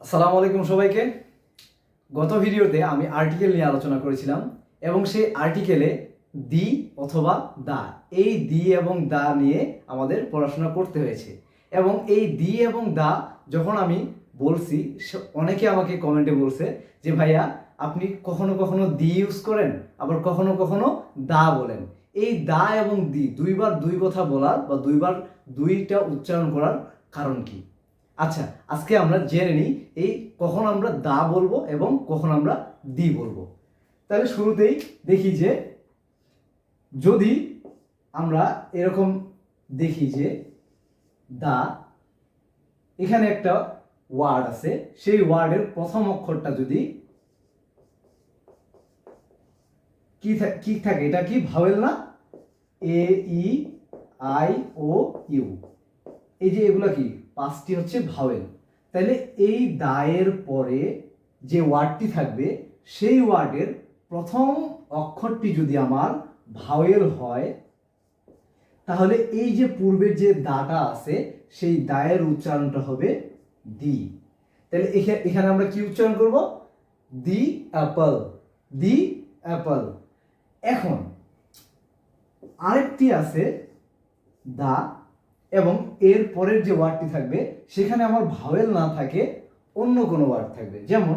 আসসালামু আলাইকুম সবাইকে। গত ভিডিওতে আমি আর্টিকেল নিয়ে আলোচনা করেছিলাম এবং সেই আর্টিকেলে দি অথবা দা, এই দি এবং দা নিয়ে আমাদের পড়াশোনা করতে হয়েছে। এবং এই দি এবং দা যখন আমি বলছি, অনেকে আমাকে কমেন্টে বলছে যে ভাইয়া আপনি কখনো কখনো দি ইউজ করেন, আবার কখনো কখনো দা বলেন। এই দা এবং দি দুইবার দুই কথা বলার বা দুইবার দুইটা উচ্চারণ করার কারণ কি? আচ্ছা, আজকে আমরা জেনে নিই এই কখন আমরা দা বলবো এবং কখন আমরা দি বলবো। তাহলে শুরুতেই দেখি যে যদি আমরা এরকম দেখি যে দা, এখানে একটা ওয়ার্ড আছে, সেই ওয়ার্ডের প্রথম অক্ষরটা যদি কি থাকে, এটা কি ভাওয়েল না? এ ই আই ও ইউ, এই যে এগুলা কি পাঁচটি হচ্ছে ভাওয়েল। তাহলে এই দায়ের পরে যে ওয়ার্ডটি থাকবে সেই ওয়ার্ডের প্রথম অক্ষরটি যদি আমার ভাওয়েল হয়, তাহলে এই যে পূর্বের যে দাটা আছে সেই দায়ের উচ্চারণটা হবে দি। তাহলে এখানে আমরা কি উচ্চারণ করব? দি অ্যাপল, দি অ্যাপল। এখন আরেকটি আছে দা, এবং এর পরের যে ওয়ার্ডটি থাকবে সেখানে আমার ভাওয়েল না থাকে, অন্য কোনো ওয়ার্ড থাকবে, যেমন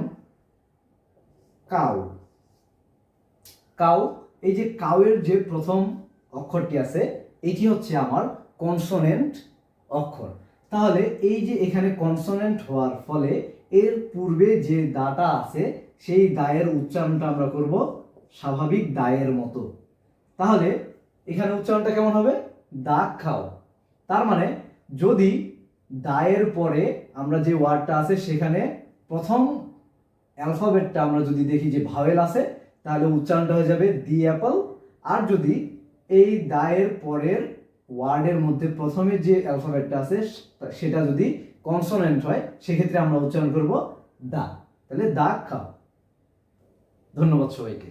কাউ। কাউ, এই যে কাউয়ের যে প্রথম অক্ষরটি আছে এটি হচ্ছে আমার কনসোনেন্ট অক্ষর। তাহলে এই যে এখানে কনসোনেন্ট হওয়ার ফলে এর পূর্বে যে দাটা আছে সেই দায়ের উচ্চারণটা আমরা করব স্বাভাবিক দায়ের মতো। তাহলে এখানে উচ্চারণটা কেমন হবে? দা খাও। তার মানে যদি দায়ের পরে আমরা যে ওয়ার্ডটা আছে সেখানে প্রথম অ্যালফাবেটটা আমরা যদি দেখি যে ভাওয়েল আছে, তাহলে উচ্চারণটা হয়ে যাবে দি অ্যাপল। আর যদি এই দায়ের পরের ওয়ার্ডের মধ্যে প্রথমে যে অ্যালফাবেটটা আছে সেটা যদি কনসোনেন্ট হয়, সেক্ষেত্রে আমরা উচ্চারণ করব দা। তাহলে দা খাও। ধন্যবাদ সবাইকে।